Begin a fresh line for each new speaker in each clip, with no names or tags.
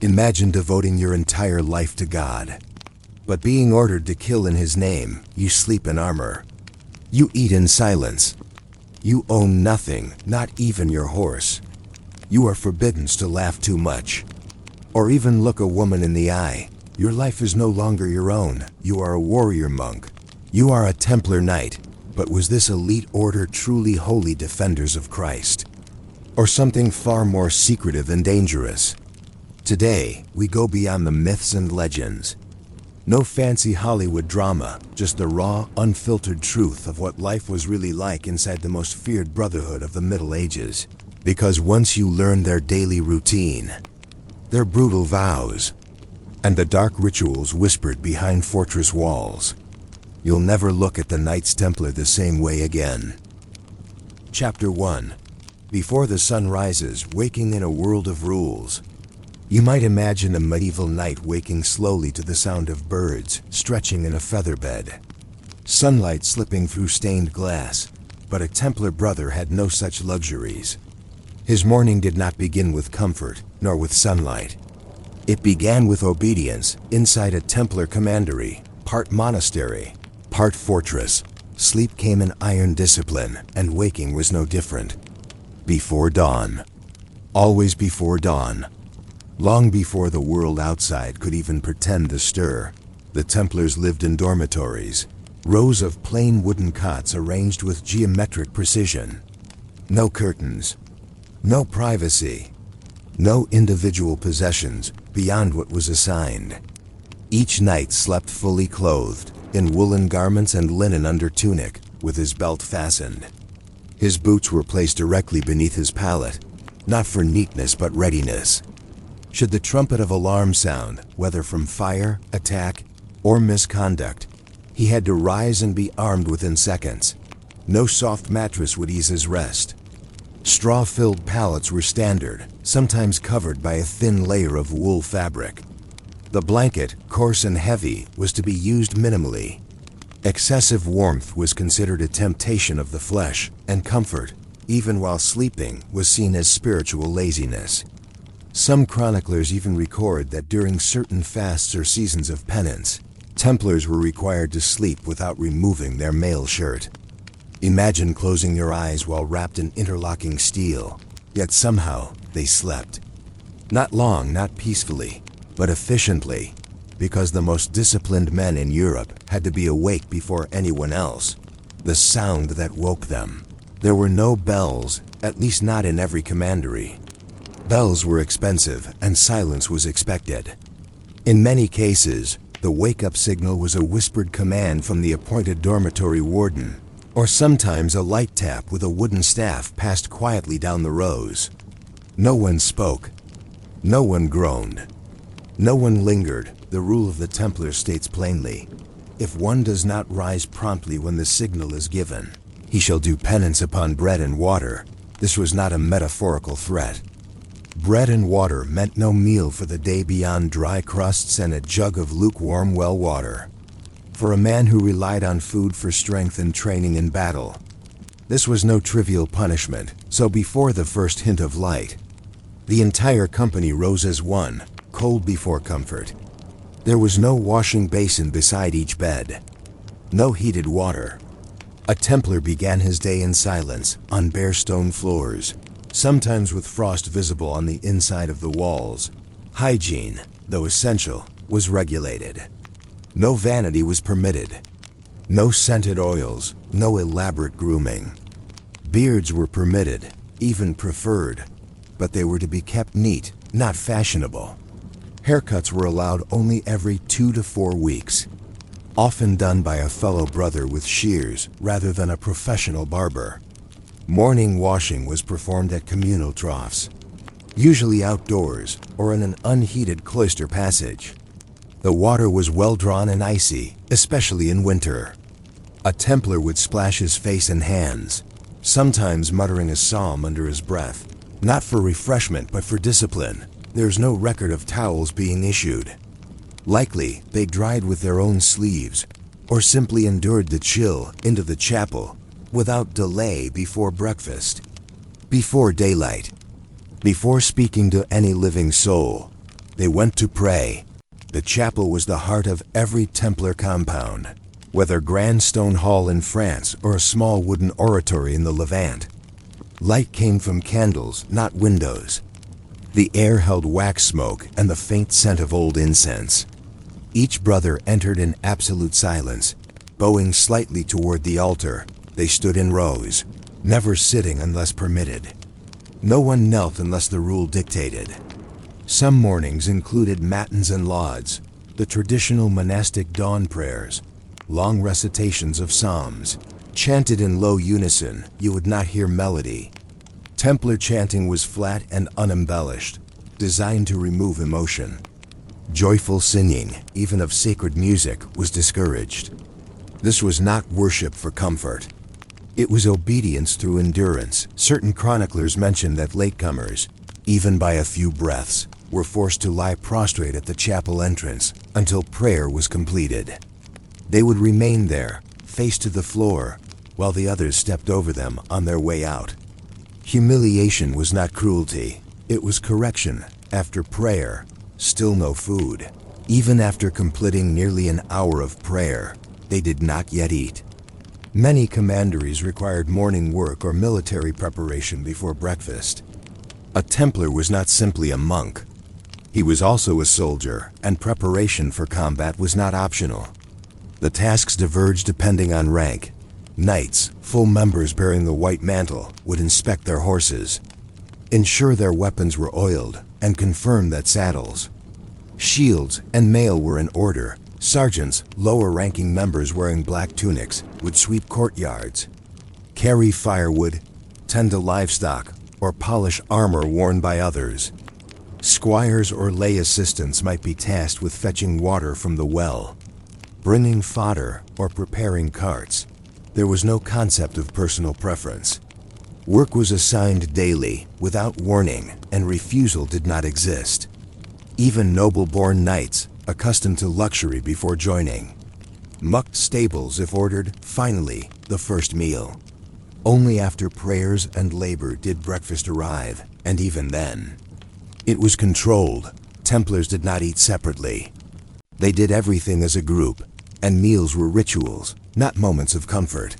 Imagine devoting your entire life to God, but being ordered to kill in His name. You sleep in armor. You eat in silence. You own nothing, not even your horse. You are forbidden to laugh too much, or even look a woman in the eye. Your life is no longer your own. You are a warrior monk. You are a Templar Knight. But was this elite order truly holy defenders of Christ, or something far more secretive and dangerous? Today, we go beyond the myths and legends. No fancy Hollywood drama, just the raw, unfiltered truth of what life was really like inside the most feared brotherhood of the Middle Ages. Because once you learn their daily routine, their brutal vows, and the dark rituals whispered behind fortress walls, you'll never look at the Knights Templar the same way again. Chapter 1. Before the sun rises, waking in a world of rules. You might imagine a medieval knight waking slowly to the sound of birds stretching in a feather bed, sunlight slipping through stained glass. But a Templar brother had no such luxuries. His morning did not begin with comfort, nor with sunlight. It began with obedience inside a Templar commandery, part monastery, part fortress. Sleep came in iron discipline, and waking was no different. Before dawn. Always before dawn. Long before the world outside could even pretend to stir, the Templars lived in dormitories, rows of plain wooden cots arranged with geometric precision. No curtains, no privacy, no individual possessions beyond what was assigned. Each knight slept fully clothed, in woolen garments and linen under tunic, with his belt fastened. His boots were placed directly beneath his pallet, not for neatness but readiness. Should the trumpet of alarm sound, whether from fire, attack, or misconduct, he had to rise and be armed within seconds. No soft mattress would ease his rest. Straw-filled pallets were standard, sometimes covered by a thin layer of wool fabric. The blanket, coarse and heavy, was to be used minimally. Excessive warmth was considered a temptation of the flesh, and comfort, even while sleeping, was seen as spiritual laziness. Some chroniclers even record that during certain fasts or seasons of penance, Templars were required to sleep without removing their mail shirt. Imagine closing your eyes while wrapped in interlocking steel, yet somehow they slept. Not long, not peacefully, but efficiently, because the most disciplined men in Europe had to be awake before anyone else. The sound that woke them. There were no bells, at least not in every commandery. Bells were expensive, and silence was expected. In many cases, the wake-up signal was a whispered command from the appointed dormitory warden, or sometimes a light tap with a wooden staff passed quietly down the rows. No one spoke. No one groaned. No one lingered. The rule of the Templars states plainly, if one does not rise promptly when the signal is given, he shall do penance upon bread and water. This was not a metaphorical threat. Bread and water meant no meal for the day beyond dry crusts and a jug of lukewarm well water. For a man who relied on food for strength and training in battle, this was no trivial punishment. So before the first hint of light, the entire company rose as one, cold before comfort. There was no washing basin beside each bed, no heated water. A Templar began his day in silence, on bare stone floors, sometimes with frost visible on the inside of the walls. Hygiene, though essential, was regulated. No vanity was permitted. No scented oils, no elaborate grooming. Beards were permitted, even preferred, but they were to be kept neat, not fashionable. Haircuts were allowed only every 2 to 4 weeks, often done by a fellow brother with shears rather than a professional barber. Morning washing was performed at communal troughs, usually outdoors or in an unheated cloister passage. The water was well drawn and icy, especially in winter. A Templar would splash his face and hands, sometimes muttering a psalm under his breath, not for refreshment but for discipline. There's no record of towels being issued. Likely, they dried with their own sleeves, or simply endured the chill into the chapel without delay before breakfast, before daylight, before speaking to any living soul. They went to pray. The chapel was the heart of every Templar compound, whether grand stone hall in France or a small wooden oratory in the Levant. Light came from candles, not windows. The air held wax smoke and the faint scent of old incense. Each brother entered in absolute silence. Bowing slightly toward the altar, they stood in rows, never sitting unless permitted. No one knelt unless the rule dictated. Some mornings included matins and lauds, the traditional monastic dawn prayers, long recitations of psalms. Chanted in low unison, you would not hear melody. Templar chanting was flat and unembellished, designed to remove emotion. Joyful singing, even of sacred music, was discouraged. This was not worship for comfort. It was obedience through endurance. Certain chroniclers mention that latecomers, even by a few breaths, were forced to lie prostrate at the chapel entrance until prayer was completed. They would remain there, face to the floor, while the others stepped over them on their way out. Humiliation was not cruelty, it was correction. After prayer, still no food. Even after completing nearly an hour of prayer, they did not yet eat. Many commanderies required morning work or military preparation before breakfast. A Templar was not simply a monk. He was also a soldier, and preparation for combat was not optional. The tasks diverged depending on rank. Knights, full members bearing the white mantle, would inspect their horses, ensure their weapons were oiled, and confirm that saddles, shields, and mail were in order. Sergeants, lower-ranking members wearing black tunics, would sweep courtyards, carry firewood, tend to livestock, or polish armor worn by others. Squires or lay assistants might be tasked with fetching water from the well, bringing fodder, or preparing carts. There was no concept of personal preference. Work was assigned daily, without warning, and refusal did not exist. Even noble-born knights, accustomed to luxury before joining, mucked stables if ordered. Finally, the first meal. Only after prayers and labor did breakfast arrive, and even then, it was controlled. Templars did not eat separately. They did everything as a group, and meals were rituals, not moments of comfort.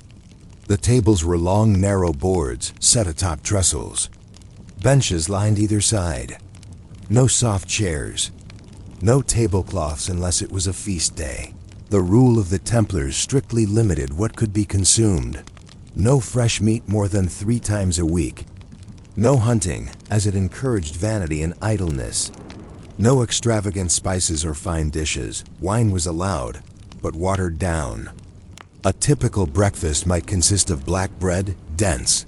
The tables were long, narrow boards set atop trestles. Benches lined either side. No soft chairs. No tablecloths unless it was a feast day. The rule of the Templars strictly limited what could be consumed. No fresh meat more than 3 times a week. No hunting, as it encouraged vanity and idleness. No extravagant spices or fine dishes. Wine was allowed, but watered down. A typical breakfast might consist of black bread, dense,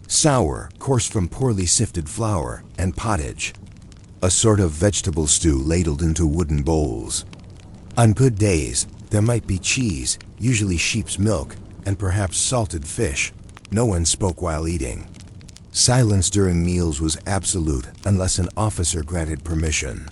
sour, coarse from poorly sifted flour, and pottage, a sort of vegetable stew ladled into wooden bowls. On good days, there might be cheese, usually sheep's milk, and perhaps salted fish. No one spoke while eating. Silence during meals was absolute unless an officer granted permission.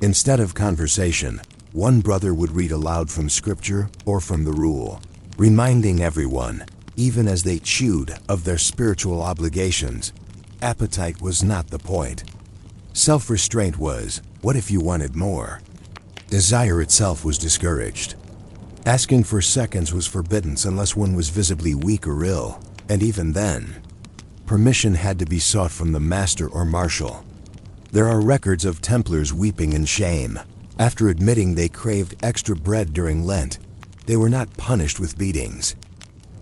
Instead of conversation, one brother would read aloud from scripture or from the rule, reminding everyone, even as they chewed, of their spiritual obligations. Appetite was not the point. Self-restraint was, what if you wanted more? Desire itself was discouraged. Asking for seconds was forbidden unless one was visibly weak or ill, and even then, permission had to be sought from the master or marshal. There are records of Templars weeping in shame. After admitting they craved extra bread during Lent, they were not punished with beatings.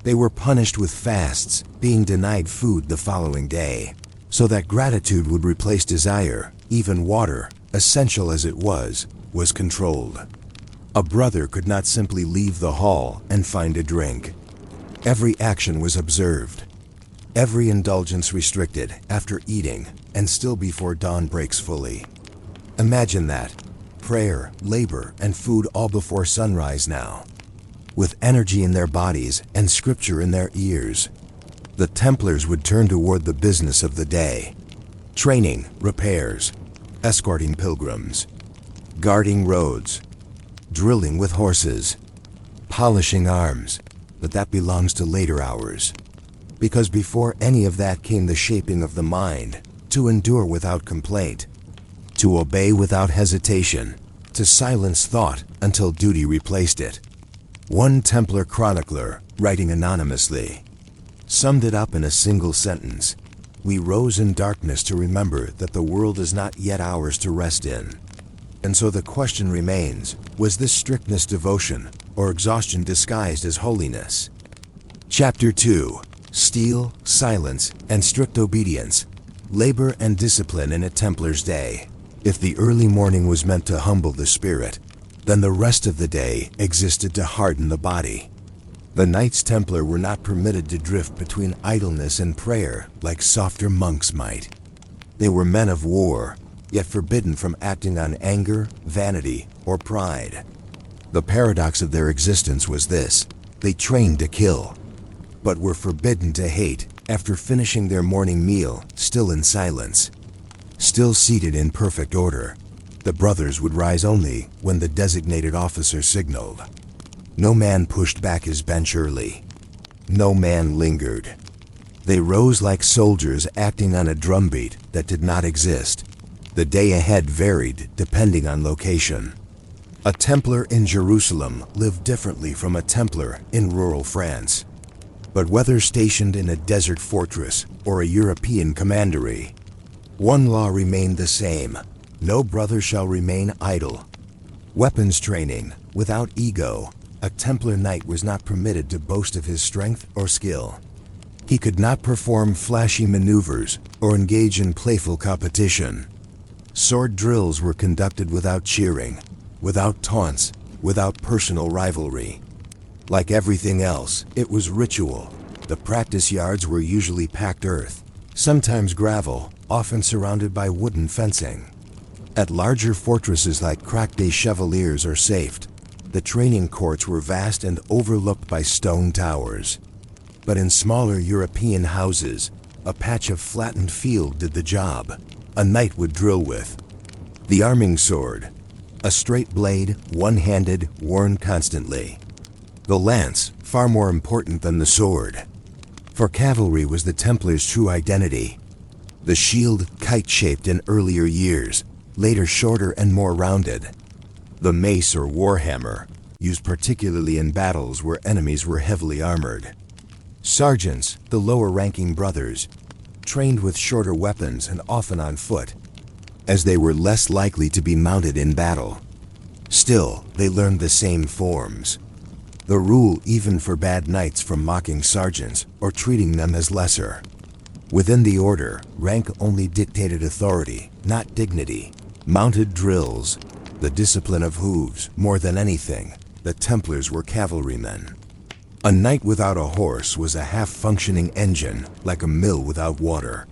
They were punished with fasts, being denied food the following day, so that gratitude would replace desire. Even water, essential as it was controlled. A brother could not simply leave the hall and find a drink. Every action was observed. Every indulgence restricted after eating and still before dawn breaks fully. Imagine that. Prayer, labor, and food all before sunrise now. With energy in their bodies and scripture in their ears, the Templars would turn toward the business of the day. Training, repairs, escorting pilgrims, guarding roads, drilling with horses, polishing arms, but that belongs to later hours. Because before any of that came the shaping of the mind, to endure without complaint, to obey without hesitation, to silence thought until duty replaced it. One Templar chronicler, writing anonymously, summed it up in a single sentence: "We rose in darkness to remember that the world is not yet ours to rest in." And so the question remains, was this strictness devotion, or exhaustion disguised as holiness? Chapter 2. Steel, Silence, and Strict Obedience. Labor and Discipline in a Templar's Day. If the early morning was meant to humble the spirit, then the rest of the day existed to harden the body. The Knights Templar were not permitted to drift between idleness and prayer like softer monks might. They were men of war, yet forbidden from acting on anger, vanity, or pride. The paradox of their existence was this: they trained to kill, but were forbidden to hate after finishing their morning meal, still in silence. Still seated in perfect order, the brothers would rise only when the designated officer signaled. No man pushed back his bench early. No man lingered. They rose like soldiers acting on a drumbeat that did not exist. The day ahead varied depending on location. A Templar in Jerusalem lived differently from a Templar in rural France. But whether stationed in a desert fortress or a European commandery, one law remained the same: no brother shall remain idle. Weapons training, without ego. A Templar Knight was not permitted to boast of his strength or skill. He could not perform flashy maneuvers or engage in playful competition. Sword drills were conducted without cheering, without taunts, without personal rivalry. Like everything else, it was ritual. The practice yards were usually packed earth, sometimes gravel, often surrounded by wooden fencing. At larger fortresses like Crac des Chevaliers or Safed, the training courts were vast and overlooked by stone towers. But in smaller European houses, a patch of flattened field did the job. A knight would drill with the arming sword, a straight blade, one-handed, worn constantly. The lance, far more important than the sword. For cavalry was the Templar's true identity. The shield, kite-shaped in earlier years, later shorter and more rounded. The mace or warhammer, used particularly in battles where enemies were heavily armored. Sergeants, the lower-ranking brothers, trained with shorter weapons and often on foot, as they were less likely to be mounted in battle. Still, they learned the same forms. The rule even forbade knights from mocking sergeants or treating them as lesser. Within the order, rank only dictated authority, not dignity. Mounted drills, the discipline of hooves, more than anything. The Templars were cavalrymen. A knight without a horse was a half-functioning engine, like a mill without water.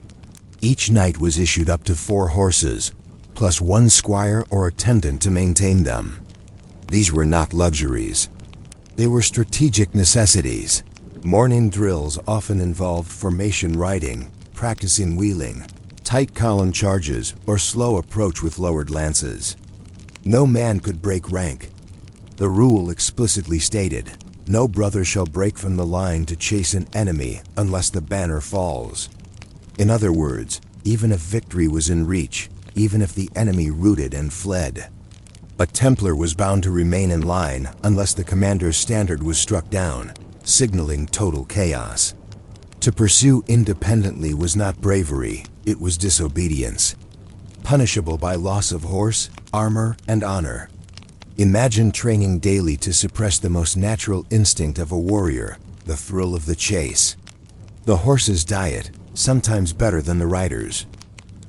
Each knight was issued up to 4 horses, plus 1 squire or attendant to maintain them. These were not luxuries. They were strategic necessities. Morning drills often involved formation riding, practicing wheeling, tight column charges, or slow approach with lowered lances. No man could break rank. The rule explicitly stated, no brother shall break from the line to chase an enemy unless the banner falls. In other words, even if victory was in reach, even if the enemy routed and fled, a Templar was bound to remain in line unless the commander's standard was struck down, signaling total chaos. To pursue independently was not bravery, it was disobedience, punishable by loss of horse, armor, and honor. Imagine training daily to suppress the most natural instinct of a warrior, the thrill of the chase. The horse's diet, sometimes better than the rider's.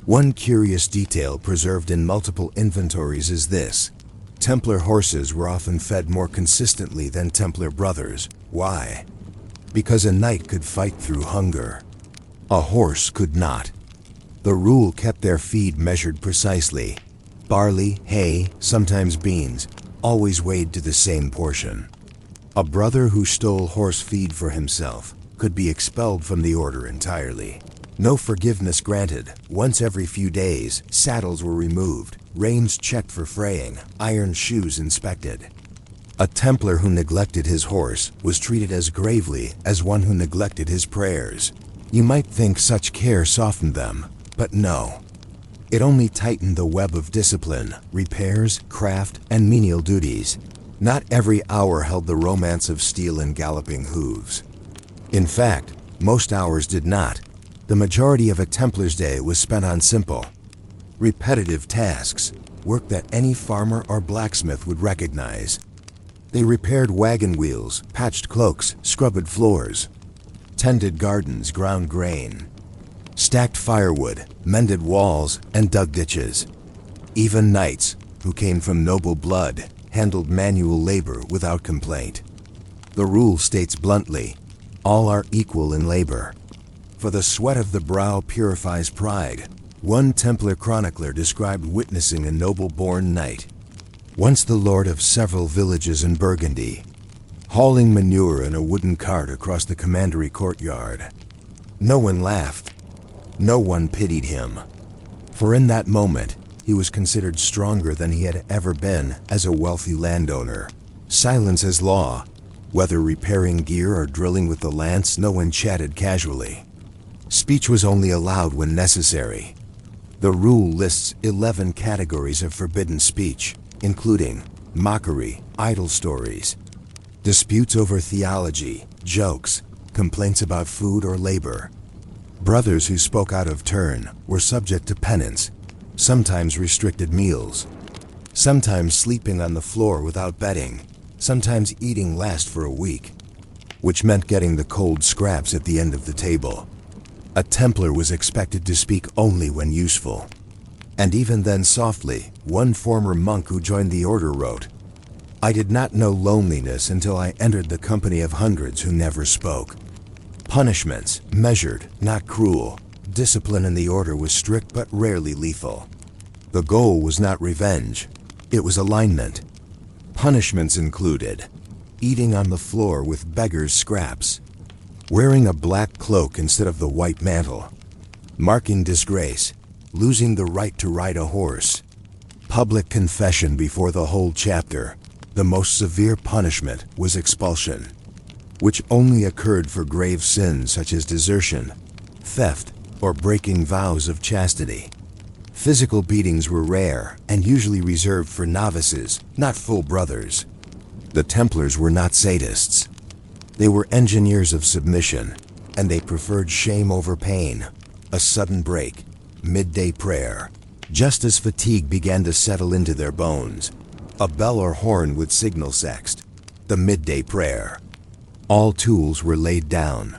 One curious detail preserved in multiple inventories is this: Templar horses were often fed more consistently than Templar brothers. Why? Because a knight could fight through hunger. A horse could not. The rule kept their feed measured precisely. Barley, hay, sometimes beans, always weighed to the same portion. A brother who stole horse feed for himself could be expelled from the order entirely. No forgiveness granted. Once every few days, saddles were removed, reins checked for fraying, iron shoes inspected. A Templar who neglected his horse was treated as gravely as one who neglected his prayers. You might think such care softened them, but no. It only tightened the web of discipline, repairs, craft, and menial duties. Not every hour held the romance of steel and galloping hooves. In fact, most hours did not. The majority of a Templar's day was spent on simple, repetitive tasks, work that any farmer or blacksmith would recognize. They repaired wagon wheels, patched cloaks, scrubbed floors, tended gardens, ground grain, stacked firewood, mended walls, and dug ditches. Even knights, who came from noble blood, handled manual labor without complaint. The rule states bluntly, all are equal in labor. For the sweat of the brow purifies pride. One Templar chronicler described witnessing a noble-born knight, once the lord of several villages in Burgundy, hauling manure in a wooden cart across the commandery courtyard. No one laughed. No one pitied him. For in that moment, he was considered stronger than he had ever been as a wealthy landowner. Silence as law. Whether repairing gear or drilling with the lance, no one chatted casually. Speech was only allowed when necessary. The rule lists 11 categories of forbidden speech, including mockery, idle stories, disputes over theology, jokes, complaints about food or labor. Brothers who spoke out of turn were subject to penance, sometimes restricted meals, sometimes sleeping on the floor without bedding, sometimes eating last for a week, which meant getting the cold scraps at the end of the table. A Templar was expected to speak only when useful. And even then softly, one former monk who joined the order wrote, "I did not know loneliness until I entered the company of hundreds who never spoke." Punishments, measured, not cruel. Discipline in the order was strict but rarely lethal. The goal was not revenge, it was alignment. Punishments included eating on the floor with beggars' scraps, wearing a black cloak instead of the white mantle, marking disgrace, losing the right to ride a horse, public confession before the whole chapter. The most severe punishment was expulsion, which only occurred for grave sins such as desertion, theft, or breaking vows of chastity. Physical beatings were rare and usually reserved for novices, not full brothers. The Templars were not sadists. They were engineers of submission, and they preferred shame over pain, a sudden break, midday prayer. Just as fatigue began to settle into their bones, a bell or horn would signal sext, the midday prayer. All tools were laid down.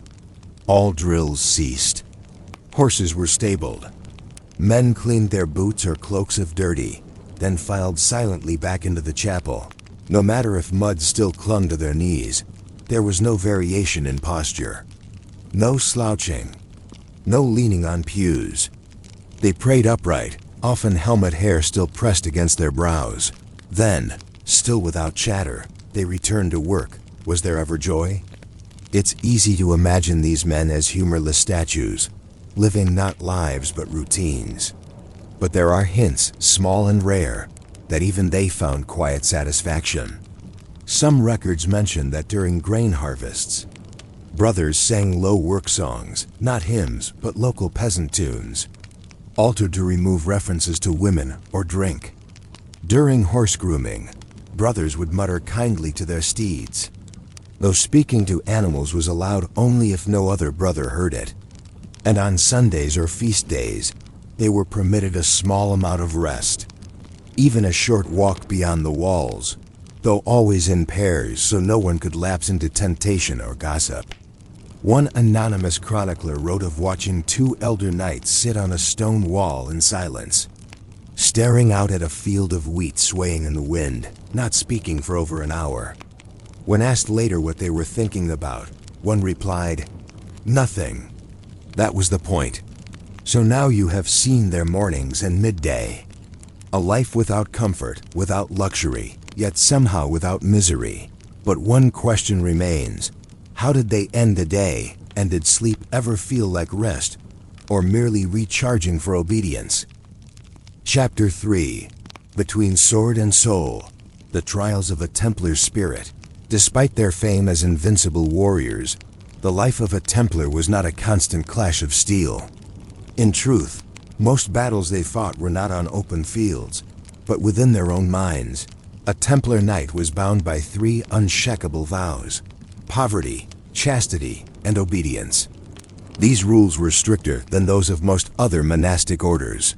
All drills ceased. Horses were stabled. Men cleaned their boots or cloaks if dirty, then filed silently back into the chapel. No matter if mud still clung to their knees, there was no variation in posture. No slouching. No leaning on pews. They prayed upright, often helmet hair still pressed against their brows. Then, still without chatter, they returned to work. Was there ever joy? It's easy to imagine these men as humorless statues, living not lives but routines. But there are hints, small and rare, that even they found quiet satisfaction. Some records mention that during grain harvests, brothers sang low work songs, not hymns, but local peasant tunes, altered to remove references to women or drink. During horse grooming, brothers would mutter kindly to their steeds, though speaking to animals was allowed only if no other brother heard it. And on Sundays or feast days, they were permitted a small amount of rest, even a short walk beyond the walls, though always in pairs so no one could lapse into temptation or gossip. One anonymous chronicler wrote of watching two elder knights sit on a stone wall in silence, staring out at a field of wheat swaying in the wind, not speaking for over an hour. When asked later what they were thinking about, one replied, "Nothing. That was the point. So now you have seen their mornings and midday. A life without comfort, without luxury, yet somehow without misery. But one question remains. How did they end the day, and did sleep ever feel like rest, or merely recharging for obedience?" Chapter 3. Between Sword and Soul. The Trials of a Templar Spirit. Despite their fame as invincible warriors, the life of a Templar was not a constant clash of steel. In truth, Most battles they fought were not on open fields, but within their own minds. A Templar Knight was bound by 3 unshakable vows: poverty, chastity, and obedience. These rules were stricter than those of most other monastic orders.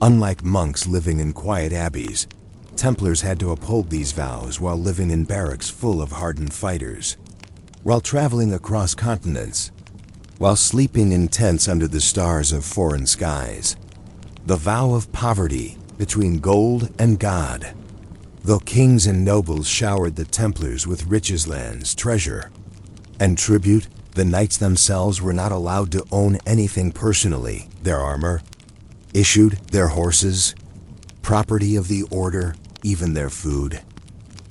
Unlike monks living in quiet abbeys, Templars had to uphold these vows while living in barracks full of hardened fighters, while traveling across continents, while sleeping in tents under the stars of foreign skies. The vow of poverty between gold and God. Though kings and nobles showered the Templars with riches, lands, treasure, and tribute, the knights themselves were not allowed to own anything personally: their armor, issued, their horses, property of the order, even their food.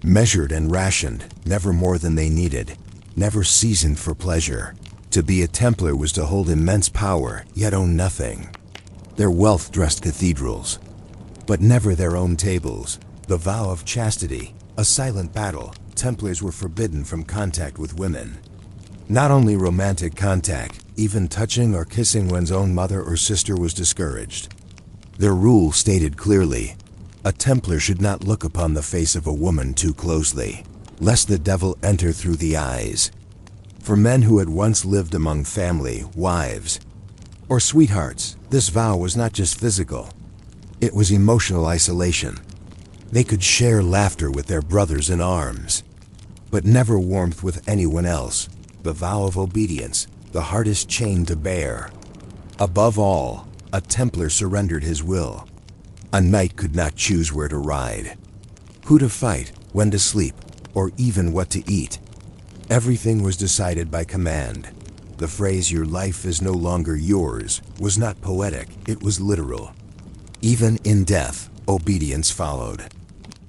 Measured and rationed, never more than they needed, never seasoned for pleasure. To be a Templar was to hold immense power, yet own nothing. Their wealth dressed cathedrals, but never their own tables. The vow of chastity, a silent battle. Templars were forbidden from contact with women. Not only romantic contact, even touching or kissing one's own mother or sister was discouraged. Their rule stated clearly: a Templar should not look upon the face of a woman too closely, lest the devil enter through the eyes. For men who had once lived among family, wives, or sweethearts, this vow was not just physical. It was emotional isolation. They could share laughter with their brothers in arms, but never warmth with anyone else. The vow of obedience, the hardest chain to bear. Above all, a Templar surrendered his will. A knight could not choose where to ride, who to fight, when to sleep, or even what to eat. Everything was decided by command. The phrase "your life is no longer yours" was not poetic, it was literal. Even in death, obedience followed.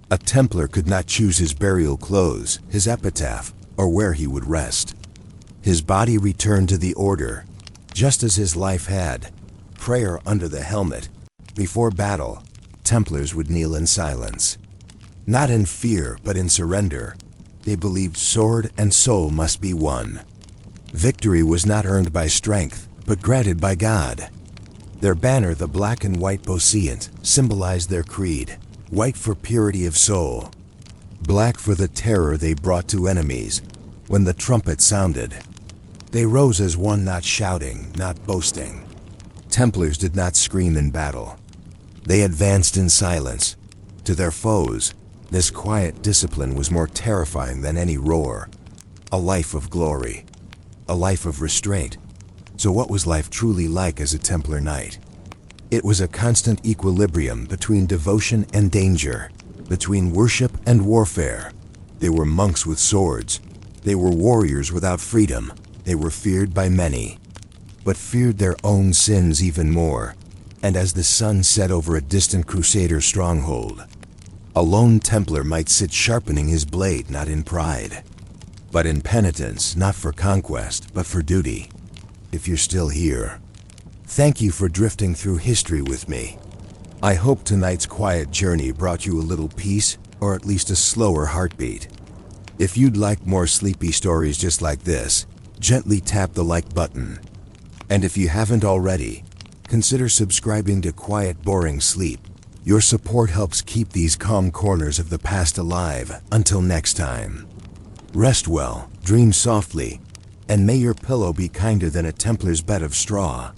A Templar could not choose his burial clothes, his epitaph, or where he would rest. His body returned to the order, just as his life had. Prayer under the helmet. Before battle, Templars would kneel in silence. Not in fear, but in surrender. They believed sword and soul must be one. Victory was not earned by strength, but granted by God. Their banner, the black and white bosseant, symbolized their creed. White for purity of soul, black for the terror they brought to enemies. When the trumpet sounded, they rose as one, not shouting, not boasting. Templars did not scream in battle. They advanced in silence. To their foes, this quiet discipline was more terrifying than any roar. A life of glory, a life of restraint. So what was life truly like as a Templar Knight? It was a constant equilibrium between devotion and danger, between worship and warfare. They were monks with swords. They were warriors without freedom. They were feared by many, but feared their own sins even more. And as the sun set over a distant Crusader stronghold, a lone Templar might sit sharpening his blade not in pride, but in penitence, not for conquest, but for duty. If you're still here, thank you for drifting through history with me. I hope tonight's quiet journey brought you a little peace, or at least a slower heartbeat. If you'd like more sleepy stories just like this, gently tap the like button. And if you haven't already, consider subscribing to Quiet Boring Sleep. Your support helps keep these calm corners of the past alive. Until next time, rest well, dream softly, and may your pillow be kinder than a Templar's bed of straw.